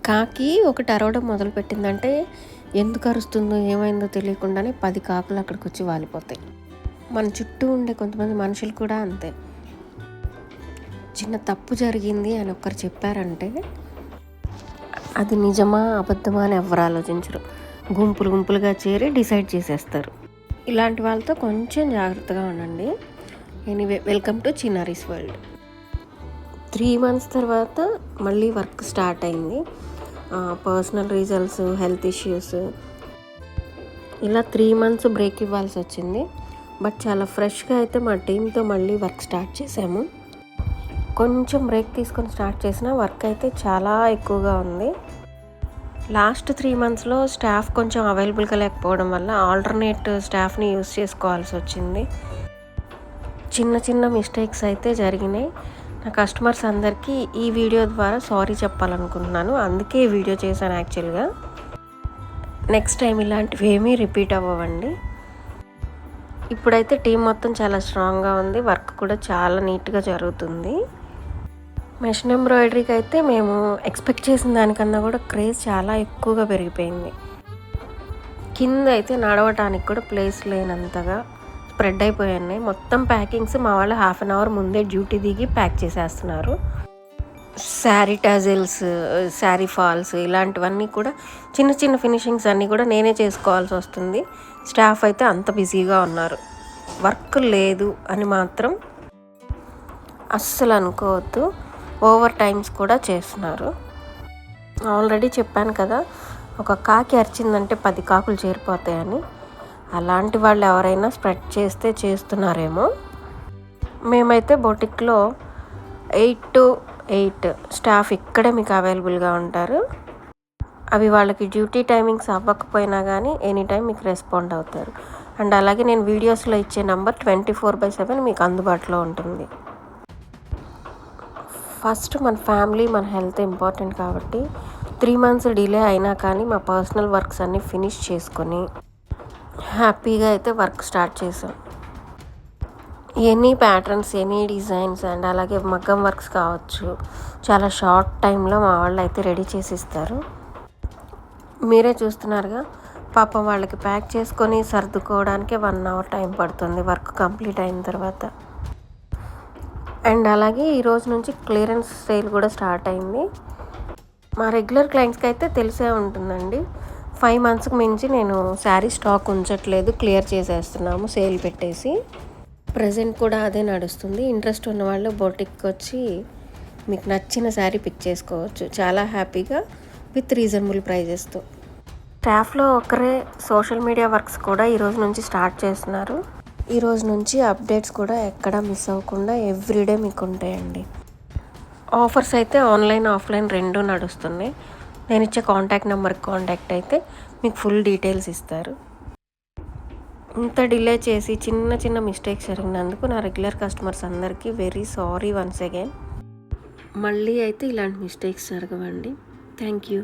కాకి ఒకటి అరవడం మొదలుపెట్టిందంటే ఎందుకు అరుస్తుందో ఏమైందో తెలియకుండానే 10 కాకులు అక్కడికి వచ్చి వాలిపోతాయి. మన చుట్టూ ఉండే కొంతమంది మనుషులు కూడా అంతే. చిన్న తప్పు జరిగింది అని ఒక్కరు చెప్పారంటే అది నిజమా అబద్ధమా అని ఎవరు ఆలోచించరు. గుంపులుగా చేరి డిసైడ్ చేసేస్తారు. ఇలాంటి వాళ్ళతో కొంచెం జాగ్రత్తగా ఉండండి. Anyway, welcome to Chinnari's world. 3 months తర్వాత మళ్ళీ వర్క్ స్టార్ట్ అయింది. పర్సనల్ రీజన్స్, హెల్త్ ఇష్యూస్, ఇలా 3 months బ్రేక్ ఇవ్వాల్సి వచ్చింది. బట్ చాలా ఫ్రెష్గా అయితే మా టీంతో మళ్ళీ వర్క్ స్టార్ట్ చేసాము. కొంచెం బ్రేక్ తీసుకొని స్టార్ట్ చేసిన వర్క్ అయితే చాలా ఎక్కువగా ఉంది. లాస్ట్ 3 monthsలో స్టాఫ్ కొంచెం అవైలబుల్గా లేకపోవడం వల్ల ఆల్టర్నేట్ స్టాఫ్ని యూస్ చేసుకోవాల్సి వచ్చింది. చిన్న మిస్టేక్స్ అయితే జరిగినాయి. నా కస్టమర్స్ అందరికీ ఈ వీడియో ద్వారా సారీ చెప్పాలనుకుంటున్నాను. అందుకే ఈ వీడియో చేశాను యాక్చువల్గా. నెక్స్ట్ టైం ఇలాంటివి ఏమీ రిపీట్ అవ్వండి. ఇప్పుడైతే టీం మొత్తం చాలా స్ట్రాంగ్గా ఉంది. వర్క్ కూడా చాలా నీట్గా జరుగుతుంది. మెషిన్ ఎంబ్రాయిడరీకి అయితే మేము ఎక్స్పెక్ట్ చేసిన దానికన్నా కూడా క్రేజ్ చాలా ఎక్కువగా పెరిగిపోయింది. కింద అయితే నడవటానికి కూడా ప్లేస్ లేనంతగా స్ప్రెడ్ అయిపోయాయి. మొత్తం ప్యాకింగ్స్ మా వాళ్ళు 1/2 hour ముందే డ్యూటీ దిగి ప్యాక్ చేసేస్తున్నారు. శారీ టజల్స్, శారీ ఫాల్స్, ఇలాంటివన్నీ కూడా చిన్న ఫినిషింగ్స్ అన్నీ కూడా నేనే చేసుకోవాల్సి వస్తుంది. స్టాఫ్ అయితే అంత బిజీగా ఉన్నారు. వర్క్ లేదు అని మాత్రం అస్సలు అనుకోవద్దు. ఓవర్ టైమ్స్ కూడా చేస్తున్నారు. ఆల్రెడీ చెప్పాను కదా, ఒక కాకి అరిచిందంటే 10 కాకులు చేరిపోతాయని. అలాంటి వాళ్ళు ఎవరైనా స్ప్రెడ్ చేస్తే చేస్తున్నారేమో. మేమైతే బొటిక్లో 8 to 8 స్టాఫ్ ఇక్కడే మీకు అవైలబుల్గా ఉంటారు. అవి వాళ్ళకి డ్యూటీ టైమింగ్స్ అవ్వకపోయినా కానీ ఎనీ టైం మీకు రెస్పాండ్ అవుతారు. అండ్ అలాగే నేను వీడియోస్లో ఇచ్చే నెంబర్ 24/7 మీకు అందుబాటులో ఉంటుంది. ఫస్ట్ మన ఫ్యామిలీ, మన హెల్త్ ఇంపార్టెంట్ కాబట్టి 3 months డిలే అయినా కానీ మా పర్సనల్ వర్క్స్ అన్నీ ఫినిష్ చేసుకొని హ్యాపీగా అయితే వర్క్ స్టార్ట్ చేసాం. Any patterns, any designs and అలాగే మగ్గం వర్క్స్ కావచ్చు, చాలా షార్ట్ టైంలో మా వాళ్ళు అయితే రెడీ చేసి ఇస్తారు. మీరే చూస్తున్నారుగా, పాపం వాళ్ళకి ప్యాక్ చేసుకొని సర్దుకోవడానికే 1 hour టైం పడుతుంది వర్క్ కంప్లీట్ అయిన తర్వాత. అండ్ అలాగే ఈరోజు నుంచి క్లియరెన్స్ సేల్ కూడా స్టార్ట్ అయింది. మా రెగ్యులర్ క్లయింట్స్కి అయితే తెలిసే ఉంటుందండి. 5 monthsకి మించి నేను శారీ స్టాక్ ఉంచట్లేదు, క్లియర్ చేసేస్తున్నాము సేల్ పెట్టేసి. ప్రజెంట్ కూడా అదే నడుస్తుంది. ఇంట్రెస్ట్ ఉన్న వాళ్ళు బొటిక్కి వచ్చి మీకు నచ్చిన శారీ పిక్ చేసుకోవచ్చు చాలా హ్యాపీగా, విత్ రీజనబుల్ ప్రైజెస్తో. స్టాఫ్లో ఒకరే సోషల్ మీడియా వర్క్స్ కూడా ఈరోజు నుంచి స్టార్ట్ చేస్తున్నారు. ఈరోజు నుంచి అప్డేట్స్ కూడా ఎక్కడా మిస్ అవ్వకుండా ఎవ్రీడే మీకు ఉంటాయండి. ఆఫర్స్ అయితే ఆన్లైన్, ఆఫ్లైన్ రెండూ నడుస్తున్నాయి. నేను ఇచ్చే కాంటాక్ట్ నెంబర్కి కాంటాక్ట్ అయితే మీకు ఫుల్ డీటెయిల్స్ ఇస్తారు. ఇంత డిలే చేసి చిన్న మిస్టేక్స్ జరిగినందుకు నా రెగ్యులర్ కస్టమర్స్ అందరికీ వెరీ సారీ వన్స్ అగైన్. మళ్ళీ అయితే ఇలాంటి మిస్టేక్స్ జరగవండి. Thank you.